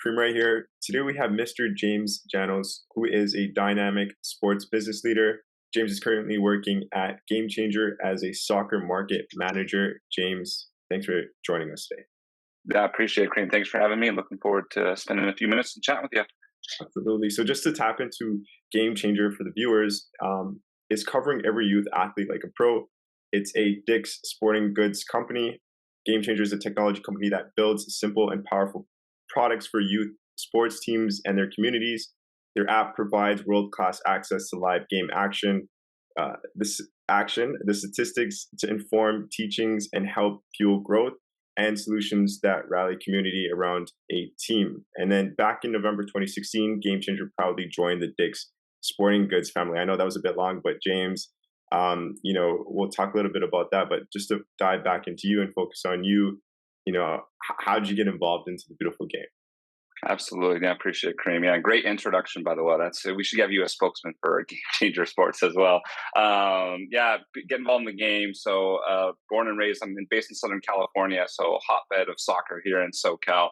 Kareem right here. Today we have Mr. James Janosz, who is a dynamic sports business leader. James is currently working at GameChanger as a soccer market manager. James, thanks for joining us today. Yeah, I appreciate it, Kareem. Thanks for having me. Looking forward to spending a few minutes and chat with you. Absolutely. So just to tap into GameChanger for the viewers, is covering every youth athlete like a pro. It's a Dick's Sporting Goods company. GameChanger is a technology company that builds simple and powerful products for youth sports teams and their communities. Their app provides world-class access to live game action, the statistics to inform teachings and help fuel growth, and solutions that rally community around a team. And then back in November 2016, GameChanger proudly joined the Dick's Sporting Goods family. I know that was a bit long, but James, we'll talk a little bit about that. But just to dive back into you and focus on you, how did you get involved into the beautiful game? Absolutely. Yeah, I appreciate it, Kareem. Yeah, great introduction, by the way. We should have you a spokesman for Game Changer Sports as well. Get involved in the game. So born and raised, I'm based in Southern California, so hotbed of soccer here in SoCal.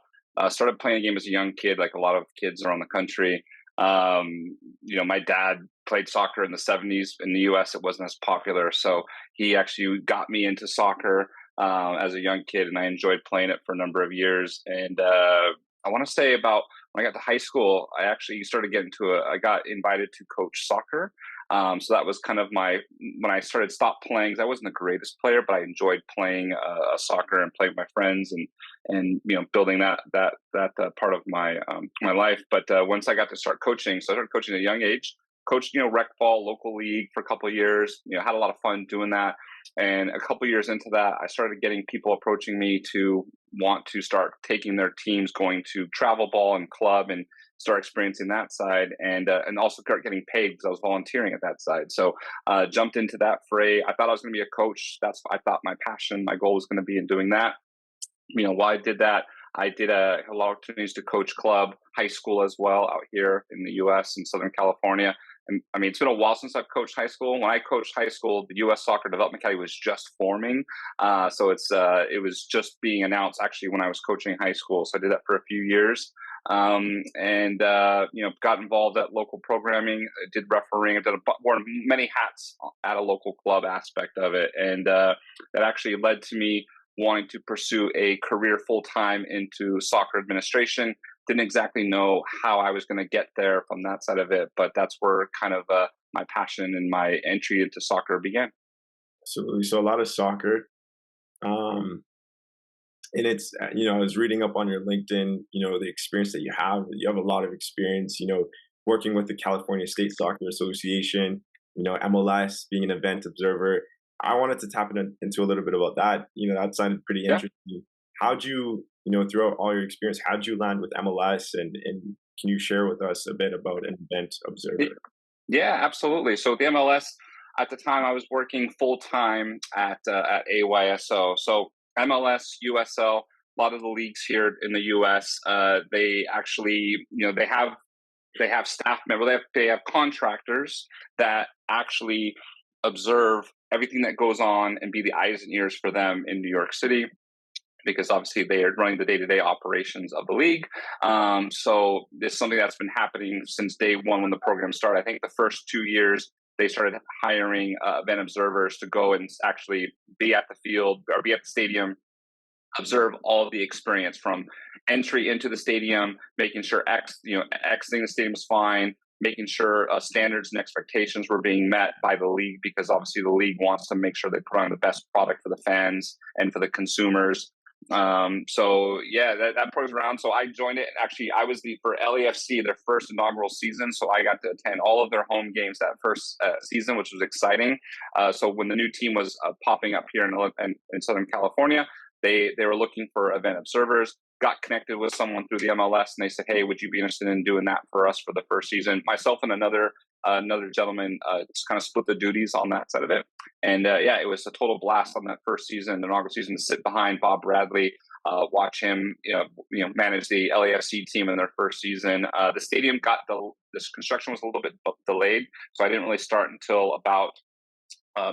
Started playing the game as a young kid, like a lot of kids around the country. My dad played soccer in the 70s. In the US, it wasn't as popular. So he actually got me into soccer as a young kid, and I enjoyed playing it for a number of years. And I want to say about when I got to high school, I actually started getting I got invited to coach soccer. So that was kind of when I stopped playing, because I wasn't the greatest player, but I enjoyed playing soccer and playing with my friends and building that part of my life. But once I got to start coaching, so I started coaching at a young age, coached, rec ball, local league for a couple of years, had a lot of fun doing that. And a couple of years into that, I started getting people approaching me to want to start taking their teams, going to travel ball and club and start experiencing that side, and also start getting paid because I was volunteering at that side. So jumped into that fray. I thought I was going to be a coach. I thought my passion, my goal was going to be in doing that. Why I did that, I did a lot of opportunities to coach club, high school as well out here in the U.S. in Southern California. And I mean, it's been a while since I've coached high school. When I coached high school, the U.S. Soccer Development Academy was just forming. So it was just being announced actually when I was coaching high school. So I did that for a few years. Got involved at local programming, did refereeing, wore many hats at a local club aspect of it. And that actually led to me wanting to pursue a career full-time into soccer administration. Didn't exactly know how I was going to get there from that side of it, but that's where kind of my passion and my entry into soccer began. Absolutely. So a lot of soccer. And it's, I was reading up on your LinkedIn, the experience that you have a lot of experience, working with the California State Soccer Association, MLS, being an event observer. I wanted to tap into a little bit about that. That sounded pretty interesting. How'd you, throughout all your experience, how'd you land with MLS? And can you share with us a bit about an event observer? Yeah, absolutely. So the MLS, at the time I was working full-time at AYSO. So MLS, USL, a lot of the leagues here in the US, they actually, they have staff members, they have contractors that actually observe everything that goes on and be the eyes and ears for them in New York City, because obviously they are running the day-to-day operations of the league. So it's something that's been happening since day one when the program started. I think the first 2 years they started hiring event observers to go and actually be at the field or be at the stadium, observe all of the experience from entry into the stadium, making sure exiting the stadium was fine, making sure standards and expectations were being met by the league, because obviously the league wants to make sure they put on the best product for the fans and for the consumers. That program's around. So I joined it, and actually I was for LAFC, their first inaugural season. So I got to attend all of their home games that first season, which was exciting. So when the new team was popping up here in Southern California, they were looking for event observers. Got connected with someone through the MLS, and they said, "Hey, would you be interested in doing that for us for the first season?" Myself and another gentleman just kind of split the duties on that side of it. And it was a total blast on that first season, the inaugural season, to sit behind Bob Bradley, watch him, manage the LAFC team in their first season. The stadium this construction was a little bit delayed, so I didn't really start until about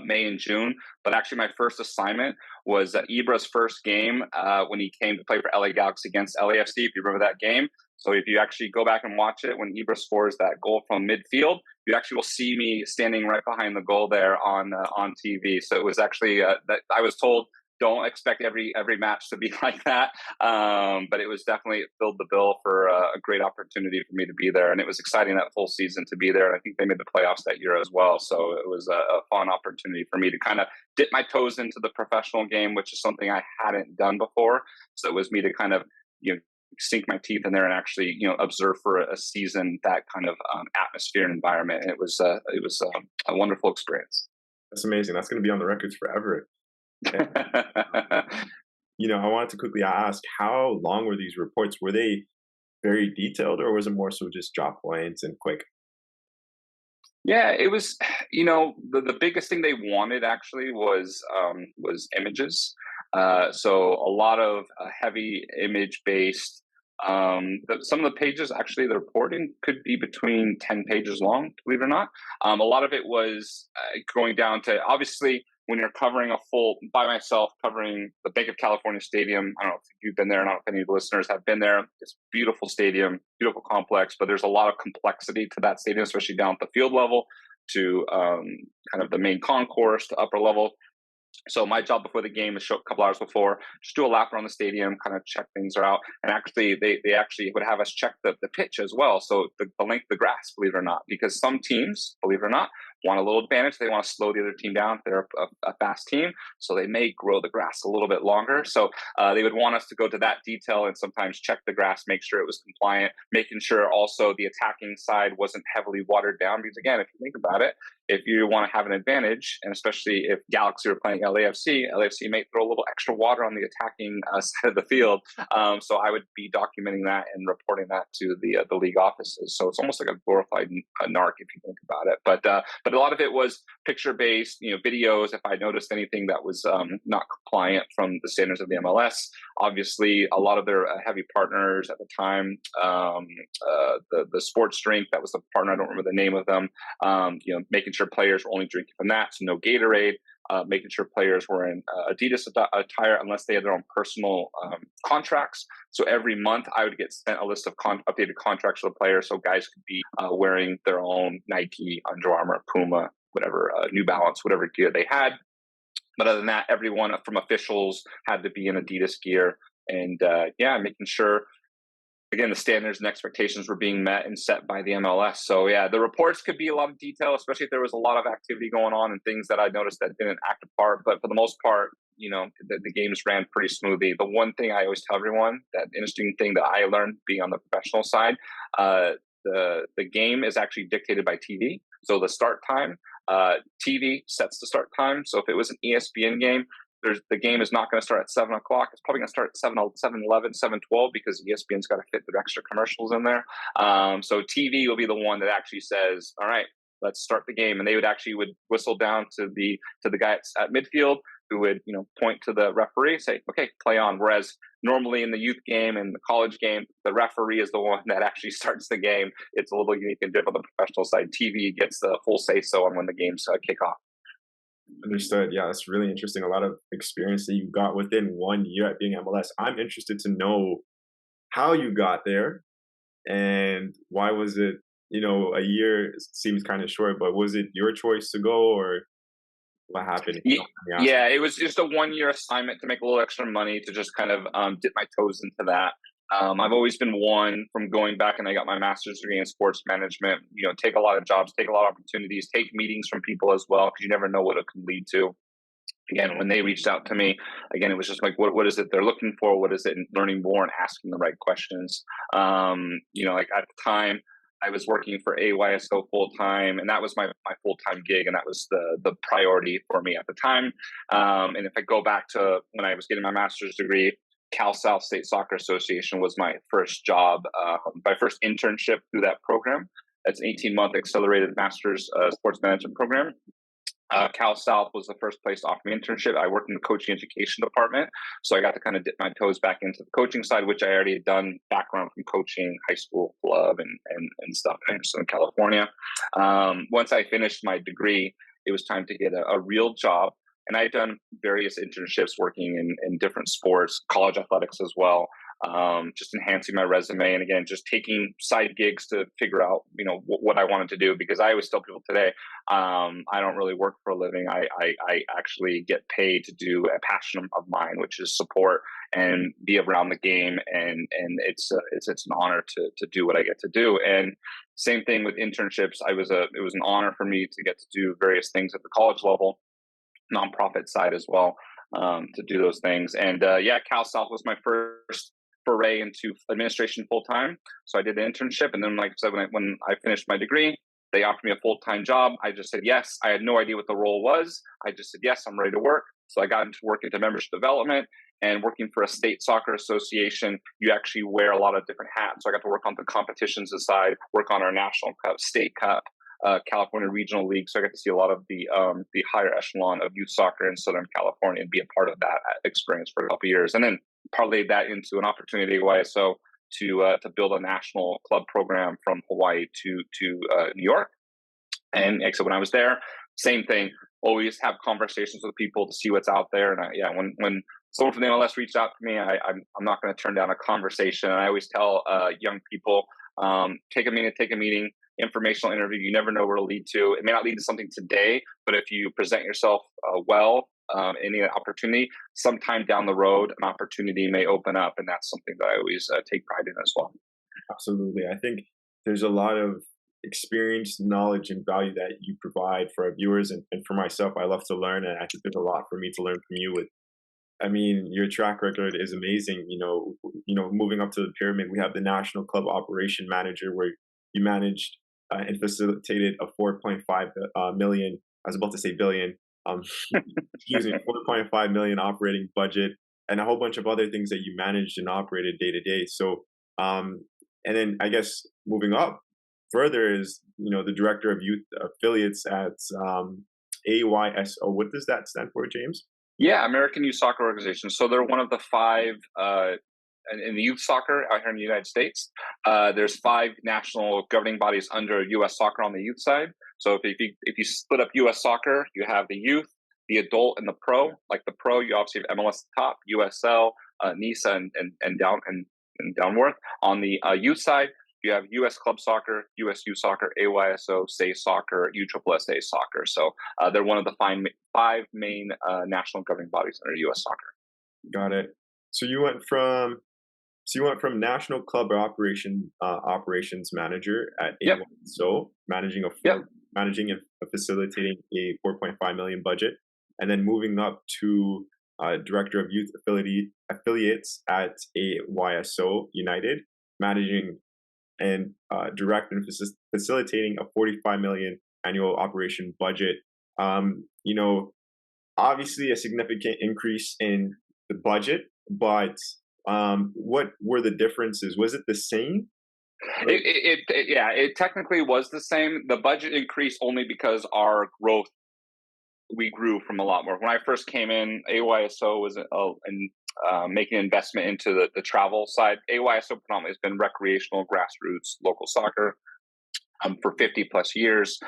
May and June. But actually my first assignment was Ibra's first game when he came to play for LA Galaxy against LAFC, if you remember that game. So if you actually go back and watch it, when Ibra scores that goal from midfield, you actually will see me standing right behind the goal there on TV. So it was actually that I was told, don't expect every match to be like that, but it was definitely filled the bill for a great opportunity for me to be there, and it was exciting that full season to be there. And I think they made the playoffs that year as well, so it was a fun opportunity for me to kind of dip my toes into the professional game, which is something I hadn't done before. So it was me to kind of sink my teeth in there and actually observe for a season that kind of atmosphere and environment. And it was a wonderful experience. That's amazing. That's going to be on the records forever. And, I wanted to quickly ask, how long were these reports? Were they very detailed, or was it more so just drop points and quick? Yeah, it was. The biggest thing they wanted actually was images. So a lot of heavy image based. Some of the pages, actually, the reporting could be between 10 pages long, believe it or not. A lot of it was going down to, obviously, when you're covering by myself, covering the Bank of California Stadium. I don't know if you've been there. I don't know if any of the listeners have been there. It's a beautiful stadium, beautiful complex, but there's a lot of complexity to that stadium, especially down at the field level to kind of the main concourse to upper level. So my job before the game is show a couple hours before, just do a lap around the stadium, kind of check things are out. And actually, they actually would have us check the pitch as well. So the length of the grass, believe it or not, because some teams, believe it or not, want a little advantage. They want to slow the other team down if they're a fast team. So they may grow the grass a little bit longer. So they would want us to go to that detail and sometimes check the grass, make sure it was compliant, making sure also the attacking side wasn't heavily watered down. Because again, if you think about it, if you want to have an advantage, and especially if Galaxy are playing LAFC may throw a little extra water on the attacking side of the field. So I would be documenting that and reporting that to the league offices. So it's almost like a glorified narc if you think about it. But a lot of it was picture based, videos. If I noticed anything that was not compliant from the standards of the MLS, obviously a lot of their heavy partners at the time, the sports drink that was the partner, I don't remember the name of them, making sure players were only drinking from that, so no Gatorade, making sure players were in Adidas attire unless they had their own personal contracts. So every month I would get sent a list of updated contracts for the players, so guys could be wearing their own Nike, Under Armour, Puma, whatever, New Balance, whatever gear they had. But other than that, everyone from officials had to be in Adidas gear, and making sure, again, the standards and expectations were being met and set by the MLS. So yeah, the reports could be a lot of detail, especially if there was a lot of activity going on and things that I noticed that didn't act a part. But for the most part, the games ran pretty smoothly. The one thing I always tell everyone, that interesting thing that I learned being on the professional side, the game is actually dictated by TV. So the start time, TV sets the start time. So if it was an ESPN game, the game is not going to start at 7 o'clock. It's probably going to start at 7:11, 7:12 because ESPN's got to fit their extra commercials in there. So TV will be the one that actually says, all right, let's start the game. And they would whistle down to the guy at midfield who would, point to the referee, say, okay, play on. Whereas normally in the youth game and the college game, the referee is the one that actually starts the game. It's a little unique and different on the professional side. TV gets the full say-so on when the games kick off. Understood. Yeah, that's really interesting. A lot of experience that you got within 1 year at being MLS. I'm interested to know how you got there and why was it, a year seems kind of short, but was it your choice to go or what happened? Yeah, it was just a 1 year assignment to make a little extra money to just kind of dip my toes into that. I've always been one from going back, and I got my master's degree in sports management, take a lot of jobs, take a lot of opportunities, take meetings from people as well, because you never know what it can lead to. Again, when they reached out to me, again, it was just like, what is it they're looking for? What is it? And learning more and asking the right questions. Like at the time, I was working for AYSO full time, and that was my full time gig, and that was the priority for me at the time. And if I go back to when I was getting my master's degree, Cal South State Soccer Association was my first job, my first internship through that program. It's an 18-month accelerated master's sports management program. Cal South was the first place to offer me internship. I worked in the coaching education department, so I got to kind of dip my toes back into the coaching side, which I already had done background from coaching, high school, club, and stuff in Southern California. Once I finished my degree, it was time to get a real job. And I had done various internships working in different sports, college athletics as well. just enhancing my resume, and again, just taking side gigs to figure out, what I wanted to do. Because I always tell people today, I don't really work for a living. I actually get paid to do a passion of mine, which is support and be around the game, and it's an honor to do what I get to do. And same thing with internships. It was an honor for me to get to do various things at the college level, nonprofit side as well, to do those things. And Cal South was my first foray into administration full time. So I did the internship, and then, like I said, when I finished my degree, they offered me a full time job. I just said yes. I had no idea what the role was. I just said yes. I'm ready to work. So I got into work into membership development and working for a state soccer association. You actually wear a lot of different hats. So I got to work on the competitions aside, work on our national cup, state cup, California Regional League. So I got to see a lot of the higher echelon of youth soccer in Southern California and be a part of that experience for a couple of years. And then parlayed that into an opportunity at YSO to build a national club program from Hawaii to New York. And like I said, when I was there, same thing. Always have conversations with people to see what's out there. And when someone from the MLS reached out to me, I'm not going to turn down a conversation. And I always tell young people, take a meeting, informational interview. You never know where it'll lead to. It may not lead to something today, but if you present yourself well, any opportunity, sometime down the road, an opportunity may open up. And that's something that I always take pride in as well. Absolutely. I think there's a lot of experience, knowledge, and value that you provide for our viewers. And for myself, I love to learn. And I think there's a lot for me to learn from you. Your track record is amazing. Moving up to the pyramid, we have the National Club Operation Manager, where you managed and facilitated a 4.5 million, I was about to say billion, excuse me, 4.5 million operating budget, and a whole bunch of other things that you managed and operated day to day. So, and then I guess moving up further is, the director of youth affiliates at AYSO. What does that stand for, James? Yeah, American Youth Soccer Organization. So they're one of the five in the youth soccer out here in the United States. There's 5 national governing bodies under U.S. soccer on the youth side. So if you split up U.S. soccer, you have the youth, the adult, and the pro. Like the pro, you obviously have MLS at the top, USL, NISA, and downward. On the youth side, you have U.S. Club Soccer, U.S. Youth Soccer, AYSO, SAY Soccer, USSSA Soccer. So they're one of the 5 main national governing bodies under U.S. soccer. Got it. So you went from national club operations manager at AYSO, managing and facilitating a 4.5 million budget, and then moving up to director of youth affiliates at AYSO United, managing and direct and facilitating a 45 million annual operation budget. Obviously a significant increase in the budget, but what were the differences? Was it the same? It technically was the same. The budget increased only because our growth, we grew from a lot more. When I first came in, AYSO was making an investment into the travel side. AYSO predominantly has been recreational, grassroots, local soccer for 50 plus years.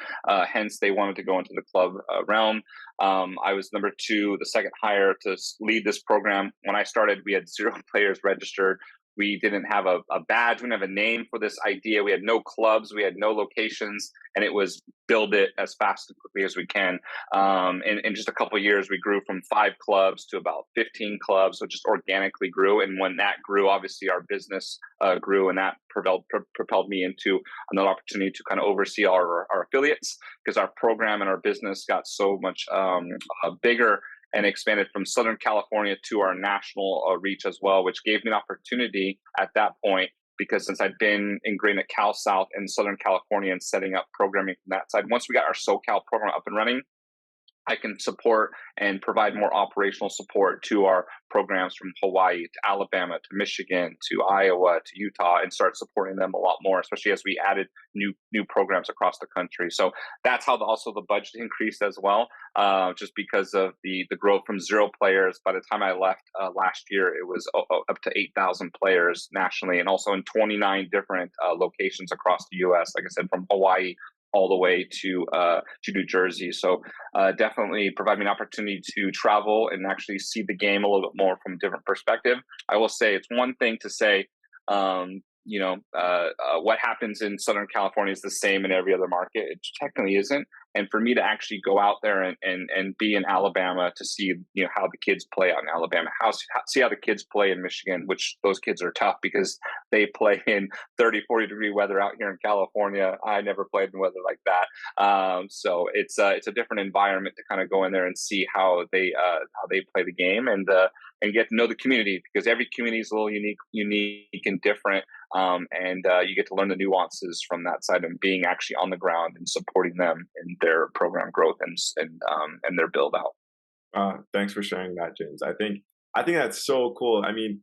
Hence, they wanted to go into the club realm. I was number 2, the second hire to lead this program. When I started, we had 0 players registered. We didn't have a badge. We didn't have a name for this idea. We had no clubs. We had no locations. And it was build it as fast and quickly as we can. In just a couple of years, we grew from 5 clubs to about 15 clubs. So just organically grew. And when that grew, obviously our business grew, and that propelled me into another opportunity to kind of oversee our affiliates, because our program and our business got so much bigger and expanded from Southern California to our national reach as well, which gave me an opportunity at that point, because since I'd been ingrained at Cal South in Southern California and setting up programming from that side, once we got our SoCal program up and running, I can support and provide more operational support to our programs from Hawaii to Alabama to Michigan to Iowa to Utah, and start supporting them a lot more, especially as we added new programs across the country. So that's how also the budget increased as well, just because of the growth from 0 players. By the time I left last year, it was up to 8,000 players nationally, and also in 29 different locations across the U.S. Like I said, from Hawaii all the way to New Jersey. So definitely provide me an opportunity to travel and actually see the game a little bit more from a different perspective. I will say it's one thing to say, what happens in Southern California is the same in every other market. It technically isn't. And for me to actually go out there and be in Alabama to see, how the kids play out in Alabama, see how the kids play in Michigan, which those kids are tough because they play in 30, 40-degree weather out here in California. I never played in weather like that. So it's a different environment to kind of go in there and see how they play the game and get to know the community, because every community is a little unique and different. And you get to learn the nuances from that side and being actually on the ground and supporting them in their program growth and their build out. Thanks for sharing that, James. I think that's so cool. I mean,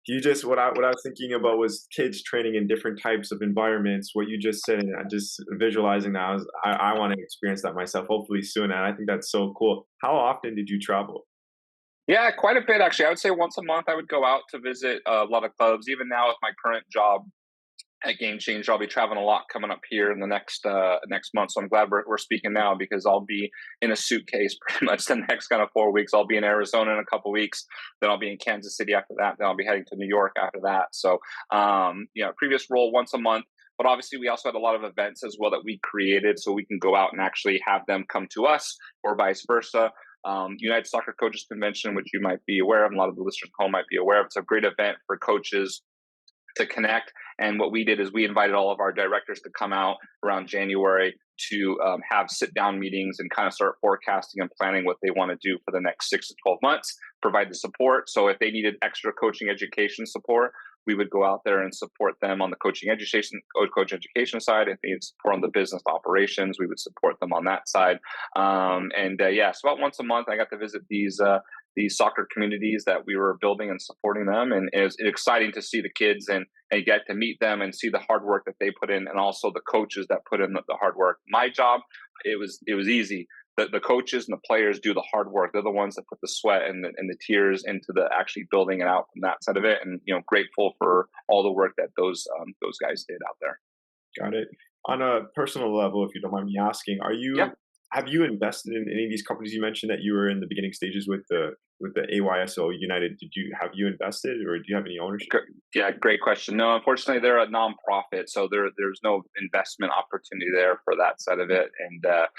you just what I was thinking about was kids training in different types of environments. What you just said, and just visualizing that, I want to experience that myself, hopefully soon. And I think that's so cool. How often did you travel? Yeah, quite a bit actually. I would say once a month I would go out to visit a lot of clubs. Even now with my current job at GameChanger, I'll be traveling a lot coming up here in the next month. So I'm glad we're speaking now, because I'll be in a suitcase pretty much the next kind of 4 weeks. I'll be in Arizona in a couple weeks, then I'll be in Kansas City after that, then I'll be heading to New York after that. So previous role once a month. But obviously, we also had a lot of events as well that we created, so we can go out and actually have them come to us, or vice versa. United Soccer Coaches Convention, which you might be aware of, and a lot of the listeners at home might be aware of. It's a great event for coaches to connect. And what we did is we invited all of our directors to come out around January to have sit-down meetings and kind of start forecasting and planning what they want to do for the next 6 to 12 months, provide the support. So if they needed extra coaching education support, we would go out there and support them on the coach education side. If they need support on the business operations, we would support them on that side. So about once a month, I got to visit these soccer communities that we were building and supporting them, and it was exciting to see the kids and get to meet them and see the hard work that they put in, and also the coaches that put in the hard work. My job, it was easy. The coaches and the players do the hard work. They're the ones that put the sweat and the tears into the actually building it out from that side of it. And grateful for all the work that those guys did out there. Got it. On a personal level, if you don't mind me asking, Yeah. have you invested in any of these companies you mentioned that you were in the beginning stages with the AYSO United? Have you invested, or do you have any ownership? Yeah, great question. No, unfortunately, they're a nonprofit, so there's no investment opportunity there for that side of it. And I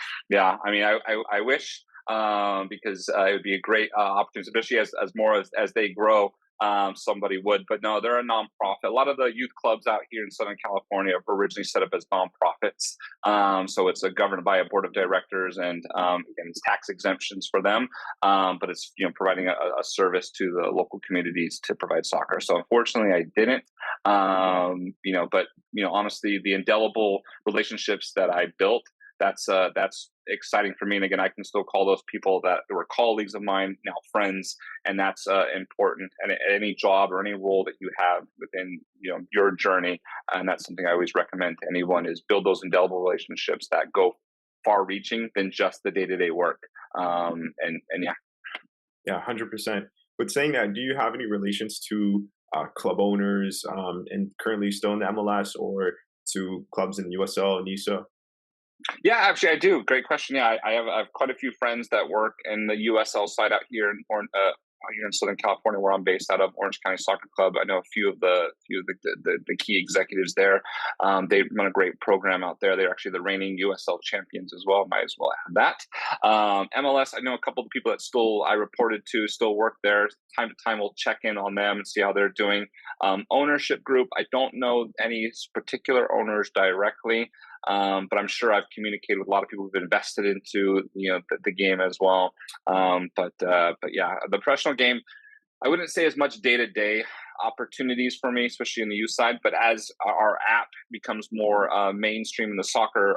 wish, because it would be a great opportunity, especially as they grow. Somebody would, but no, they're a nonprofit. A lot of the youth clubs out here in Southern California were originally set up as nonprofits. So it's governed by a board of directors, and it's tax exemptions for them. But it's providing a service to the local communities to provide soccer. So unfortunately, I didn't. But honestly, the indelible relationships that I built, that's exciting for me. And again, I can still call those people that were colleagues of mine now friends, and that's important. And any job or any role that you have within your journey, and that's something I always recommend to anyone, is build those indelible relationships that go far-reaching than just the day-to-day work. Yeah. Yeah, 100%. But saying that, do you have any relations to club owners, and currently still in the MLS, or to clubs in USL and NISA? Yeah, actually, I do. Great question. Yeah, I have quite a few friends that work in the USL side out here here in Southern California, where I'm based out of, Orange County Soccer Club. I know a few of the key executives there. They run a great program out there. They're actually the reigning USL champions as well. Might as well add that. MLS, I know a couple of the people that I reported to still work there. Time to time, we'll check in on them and see how they're doing. Ownership group, I don't know any particular owners directly. But I'm sure I've communicated with a lot of people who've invested into the game as well. But yeah, the professional game, I wouldn't say as much day-to-day opportunities for me, especially in the youth side. But as our app becomes more mainstream in the soccer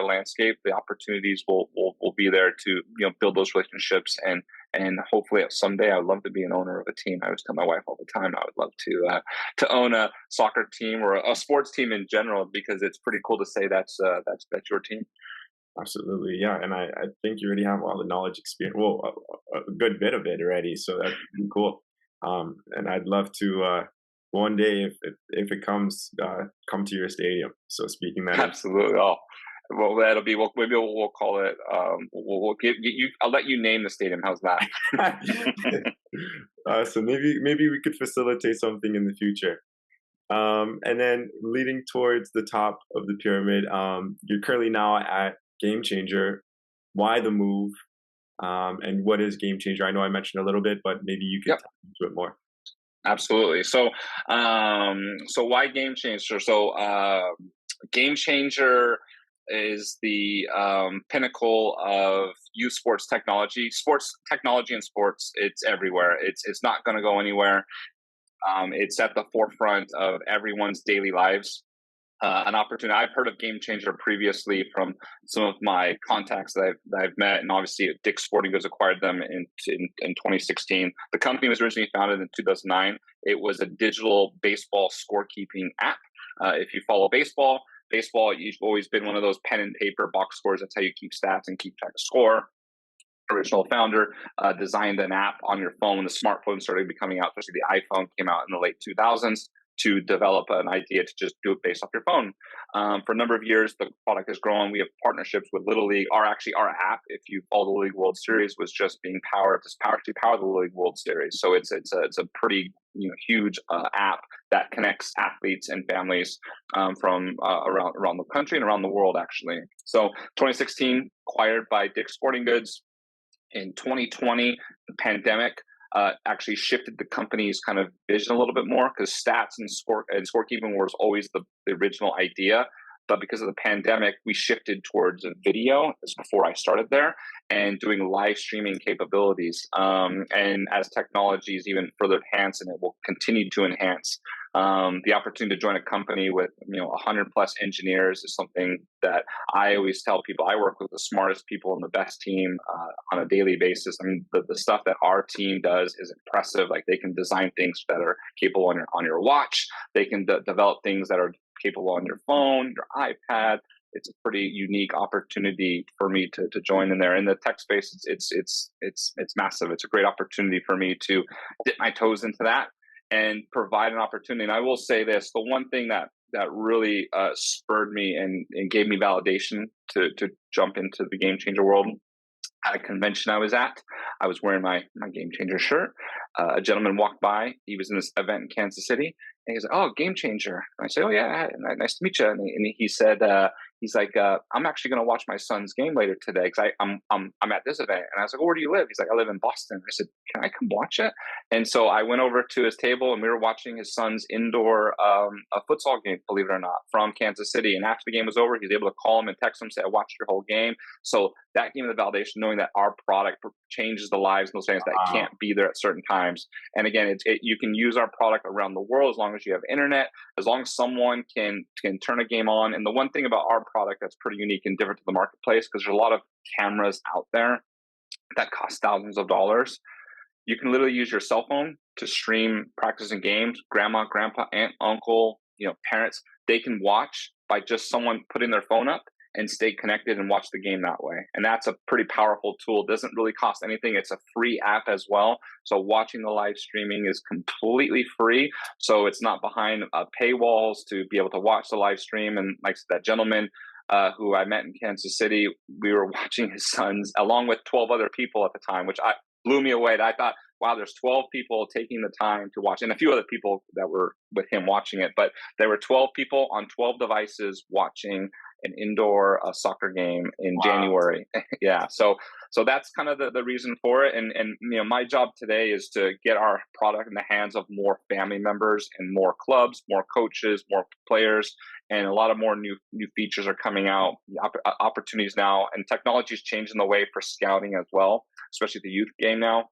landscape, the opportunities will be there to build those relationships, and hopefully someday I would love to be an owner of a team. I always tell my wife all the time I would love to own a soccer team, or a sports team in general, because it's pretty cool to say that's your team. Absolutely, yeah, and I think you already have all the knowledge, experience, well, a good bit of it already, so that's pretty cool. And I'd love to one day if it comes, come to your stadium. So speaking that is. Absolutely. Oh, well, that'll be. Well, maybe we'll call it. We'll give you. I'll let you name the stadium. How's that? So maybe we could facilitate something in the future. And then leading towards the top of the pyramid, you're currently now at Game Changer. Why the move? And what is Game Changer? I know I mentioned a little bit, but maybe you could Yep. tell into it more. Absolutely. So why Game Changer? Game Changer is the pinnacle of youth sports technology and sports. It's everywhere. It's not going to go anywhere. It's at the forefront of everyone's daily lives. An opportunity. I've heard of Game Changer previously from some of my contacts that I've met, and obviously Dick's Sporting Goods acquired them in 2016. The company was originally founded in 2009. It was a digital baseball scorekeeping app. If you follow baseball, you've always been one of those pen and paper box scores. That's how you keep stats and keep track of score. Original founder designed an app on your phone. The smartphone started becoming out, especially the iPhone came out in the late 2000s, to develop an idea to just do it based off your phone. For a number of years, the product has grown. We have partnerships with Little League. Our app, if you follow the League World Series, was just being powered to power the League World Series. So it's a pretty huge app that connects athletes and families from around the country and around the world, actually. So 2016, acquired by Dick's Sporting Goods. In 2020, the pandemic actually shifted the company's kind of vision a little bit more, because stats and scorekeeping was always the original idea. But because of the pandemic, we shifted towards a video. This is before I started there, and doing live streaming capabilities. And as technology is even further enhanced, and it will continue to enhance, the opportunity to join a company with 100 plus engineers is something that I always tell people. I work with the smartest people and the best team on a daily basis. I mean, the stuff that our team does is impressive. Like, they can design things that are capable on your watch. They can develop things that are capable on your phone, your iPad. It's a pretty unique opportunity for me to join in there. In the tech space, it's massive. It's a great opportunity for me to dip my toes into that and provide an opportunity. And I will say this: the one thing that really spurred me and gave me validation to jump into the Game Changer world, at a convention I was at, I was wearing my Game Changer shirt. A gentleman walked by. He was in this event in Kansas City, and he's like, "Oh, Game Changer." And I said, "Oh yeah, nice to meet you." And he said, "He's like, I'm actually going to watch my son's game later today because I'm at this event." And I was like, "Oh, where do you live?" He's like, "I live in Boston." I said, "Can I come watch it?" And so I went over to his table, and we were watching his son's indoor a futsal game, believe it or not, from Kansas City. And after the game was over, he was able to call him and text him, say, "I watched your whole game." So that gave me the validation, knowing that our product changes the lives of those fans that can't be there at certain times. And again, you can use our product around the world as long as you have internet, as long as someone can turn a game on. And the one thing about our product that's pretty unique and different to the marketplace, because there's a lot of cameras out there that cost thousands of dollars, you can literally use your cell phone to stream practicing games. Grandma, grandpa, aunt, uncle, parents, they can watch by just someone putting their phone up and stay connected and watch the game that way. And that's a pretty powerful tool. It doesn't really cost anything. It's a free app as well. So watching the live streaming is completely free. So it's not behind paywalls to be able to watch the live stream. And like that gentleman who I met in Kansas City, we were watching his sons along with 12 other people at the time, which blew me away. I thought, wow, there's 12 people taking the time to watch, and a few other people that were with him watching it. But there were 12 people on 12 devices watching an indoor soccer game in January. Yeah, so that's kind of the reason for it. And my job today is to get our product in the hands of more family members and more clubs, more coaches, more players, and a lot of more new features are coming out, opportunities now, and technology is changing the way for scouting as well, especially the youth game now.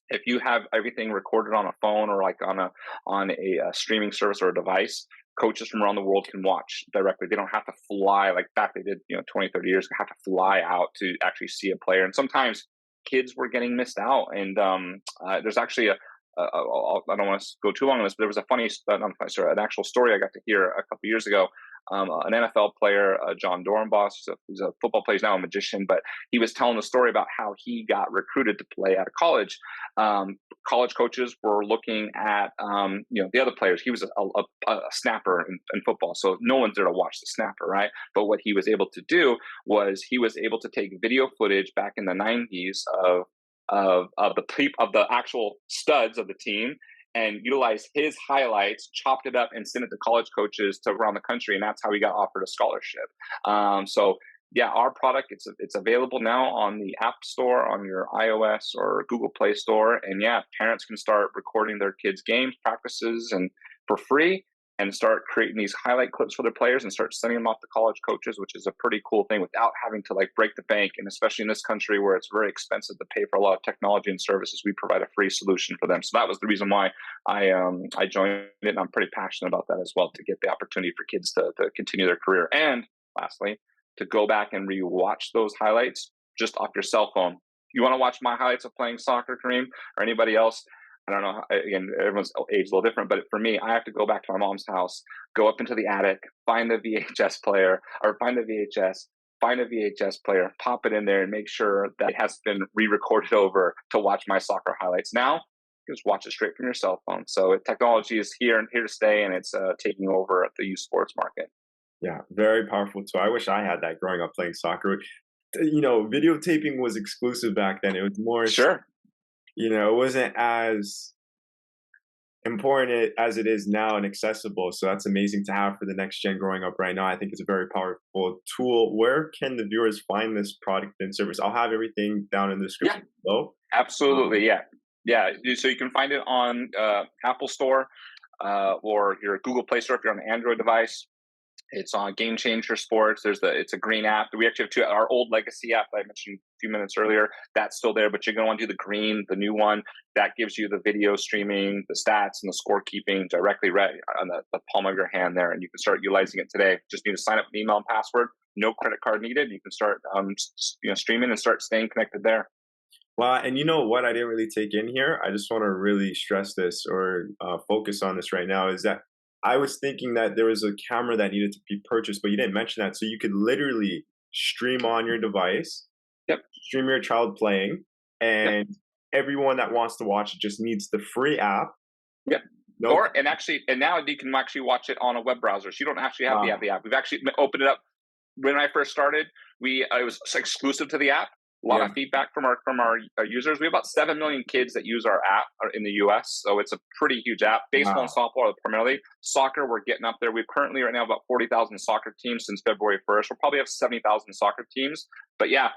If you have everything recorded on a phone or like on a streaming service or a device, coaches from around the world can watch directly. They don't have to fly like back they did 20, 30 years ago, have to fly out to actually see a player. And sometimes kids were getting missed out. And there's actually I don't want to go too long on this, but there was an actual story I got to hear a couple years ago. an NFL player, John Dornbos, who's a football player, he's now a magician, but he was telling a story about how he got recruited to play out of college. College coaches were looking at the other players. He was a snapper in football, so no one's there to watch the snapper, right? But what he was able to do was he was able to take video footage back in the 90s of the actual studs of the team and utilize his highlights, chopped it up, and sent it to college coaches to around the country, and that's how he got offered a scholarship. So yeah, our product it's available now on the App Store, on your iOS or Google Play Store, and yeah, parents can start recording their kids' games, practices, and for free, and start creating these highlight clips for their players and start sending them off to college coaches, which is a pretty cool thing without having to like break the bank. And especially in this country where it's very expensive to pay for a lot of technology and services, we provide a free solution for them. So that was the reason why I joined it. And I'm pretty passionate about that as well, to get the opportunity for kids to continue their career. And lastly, to go back and rewatch those highlights just off your cell phone. You want to watch my highlights of playing soccer, Kareem, or anybody else? I don't know. Again, everyone's age is a little different, but for me, I have to go back to my mom's house, go up into the attic, find the VHS player, or find the VHS, find a VHS player, pop it in there, and make sure that it has been re-recorded over to watch my soccer highlights. Now, you just watch it straight from your cell phone. So technology is here to stay, and it's taking over the youth sports market. Yeah, very powerful tool. I wish I had that growing up playing soccer. Videotaping was exclusive back then. It was more, Sure. it wasn't as important as it is now and accessible. So that's amazing to have for the next gen growing up right now. I think it's a very powerful tool. Where can the viewers find this product and service? I'll have everything down in the description below. Absolutely. Yeah. So you can find it on Apple Store or your Google Play Store if you're on an Android device. It's on GameChanger Sports. It's a green app. We actually have two. Our old legacy app that I mentioned a few minutes earlier, that's still there, but you're going to want to do the green, the new one. That gives you the video streaming, the stats, and the scorekeeping directly right on the palm of your hand there, and you can start utilizing it today. Just need to sign up with an email and password. No credit card needed. You can start streaming and start staying connected there. Well, and you know what I didn't really take in here? I just want to really stress this or focus on this right now is that I was thinking that there was a camera that needed to be purchased, but you didn't mention that. So you could literally stream on your device, stream your child playing, and everyone that wants to watch it just needs the free app. Yep. And now you can actually watch it on a web browser. So you don't actually have the app. We've actually opened it up. When I first started, it was exclusive to the app. A lot of feedback from our users. We have about 7 million kids that use our app in the U.S., so it's a pretty huge app. Baseball and softball are primarily. Soccer, we're getting up there. We've currently right now about 40,000 soccer teams since February 1st. We'll probably have 70,000 soccer teams. But yeah,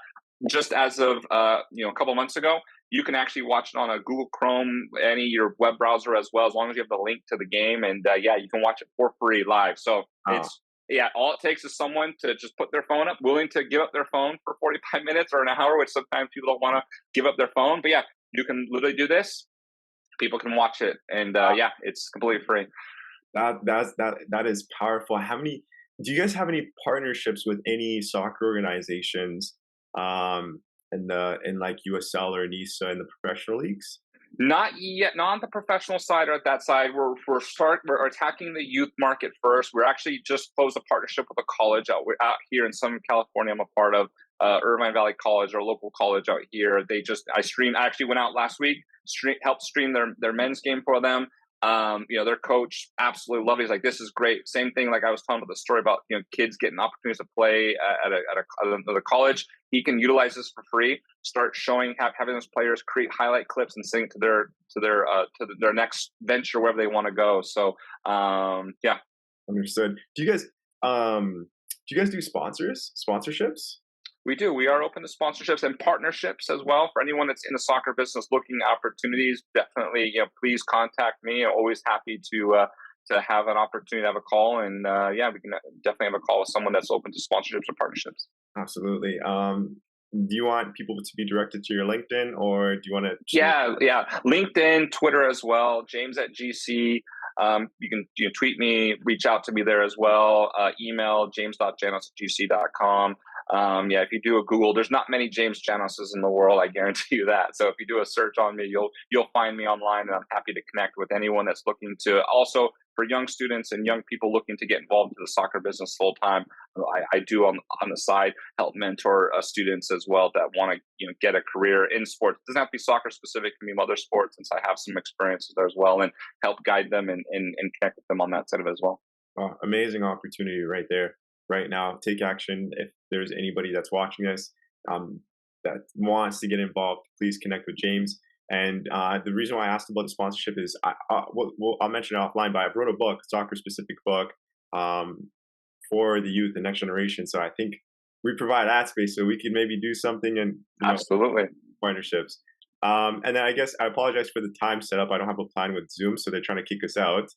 just as of a couple months ago, you can actually watch it on a Google Chrome, your web browser as well, as long as you have the link to the game. And you can watch it for free live. So all it takes is someone to just put their phone up, willing to give up their phone for 45 minutes or an hour, which sometimes people don't want to give up their phone. But you can literally do this. People can watch it, and it's completely free. That is powerful. Do you guys have any partnerships with any soccer organizations, in like USL or NISA in the professional leagues? Not yet, not on the professional side or at that side. We're attacking the youth market first. We're actually just closed a partnership with a college out here in Southern California. I'm a part of Irvine Valley College, our local college out here. I actually went out last week, helped stream their men's game for them. Their coach absolutely loved it. He's like, this is great. Same thing like I was talking about the story about kids getting opportunities to play at another college. He can utilize this for free. Start having those players create highlight clips and send it to their next venture wherever they want to go. So Understood. Do you guys do sponsorships? We do. We are open to sponsorships and partnerships as well. For anyone that's in the soccer business looking at opportunities, definitely, please contact me. I'm always happy to have an opportunity to have a call. And we can definitely have a call with someone that's open to sponsorships or partnerships. Absolutely. Do you want people to be directed to your LinkedIn, or do you want to? Yeah. LinkedIn, Twitter as well. James at GC. You can tweet me, reach out to me there as well. Email james.janos@gc.com. If you do a Google, there's not many James Janoses in the world. I guarantee you that. So if you do a search on me, you'll find me online, and I'm happy to connect with anyone that's looking to also for young students and young people looking to get involved in the soccer business full time, I do on the side help mentor students as well that want to get a career in sports. It doesn't have to be soccer specific; it can be other sports. Since I have some experiences there as well, and help guide them and connect with them on that side of it as well. Amazing opportunity right there, right now. Take action. If there's anybody that's watching us um, that wants to get involved, please connect with James. And the reason why I asked about the sponsorship is, I'll mention it offline, but I wrote a book, soccer specific book, um, for the youth, the next generation. So I think we provide that space, so we could maybe do something and Absolutely. partnerships. And then I guess I apologize for the time setup. I don't have a plan with Zoom, so they're trying to kick us out.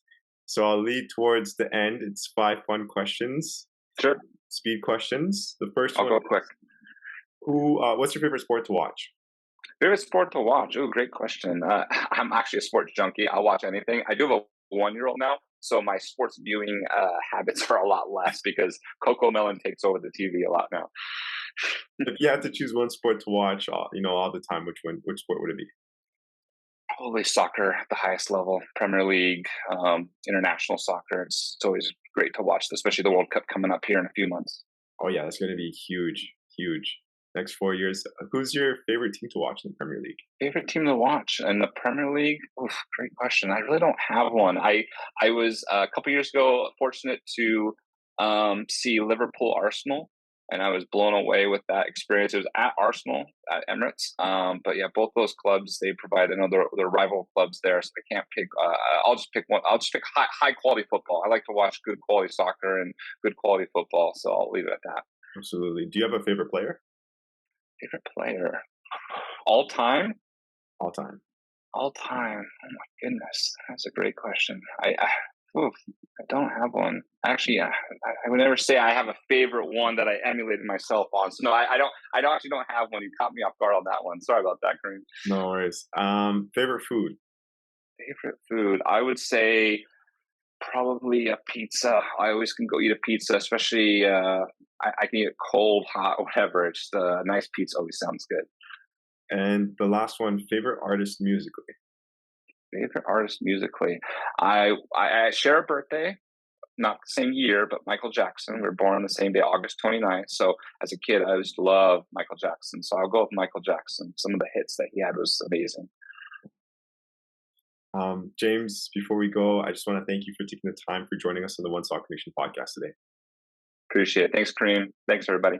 So I'll lead towards the end. It's 5 fun questions, Sure. speed questions. The first I'll one go is, quick. what's your favorite sport to watch? Favorite sport to watch? Oh, great question. I'm actually a sports junkie. I'll watch anything. I do have a 1 year old now, so my sports viewing habits are a lot less because Coco Melon takes over the TV a lot now. If you had to choose one sport to watch, all the time, which sport would it be? Probably soccer at the highest level, Premier League, international soccer. It's always great to watch, especially the World Cup coming up here in a few months. Oh yeah, that's going to be huge, huge. Next 4 years. Who's your favorite team to watch in the Premier League? Favorite team to watch in the Premier League? Oof, great question. I really don't have one. I was a couple years ago fortunate to see Liverpool Arsenal, and I was blown away with that experience. It was at Arsenal at Emirates, but yeah, both those clubs they provide another their rival clubs there, so I can't pick. I'll just pick one. I'll just pick high quality football. I like to watch good quality soccer and good quality football, so I'll leave it at that. Absolutely. Do you have a favorite player? Favorite player all time? All time. All time. Oh my goodness, that's a great question. Oof, I don't have one. Actually, I would never say I have a favorite one that I emulated myself on. So no, I don't. I don't actually don't have one. You caught me off guard on that one. Sorry about that, Kareem. No worries. Favorite food? Favorite food? I would say probably a pizza. I always can go eat a pizza, especially I can eat it cold, hot, whatever. Just a nice pizza always sounds good. And the last one, favorite artist musically? Favorite artist musically? I share a birthday, not the same year, but Michael Jackson. We were born on the same day, August 29th. So as a kid, I used to love Michael Jackson. So I'll go with Michael Jackson. Some of the hits that he had was amazing. James, before we go, I just want to thank you for taking the time for joining us on the One Soccer Nation podcast today. Appreciate it. Thanks, Kareem. Thanks, everybody.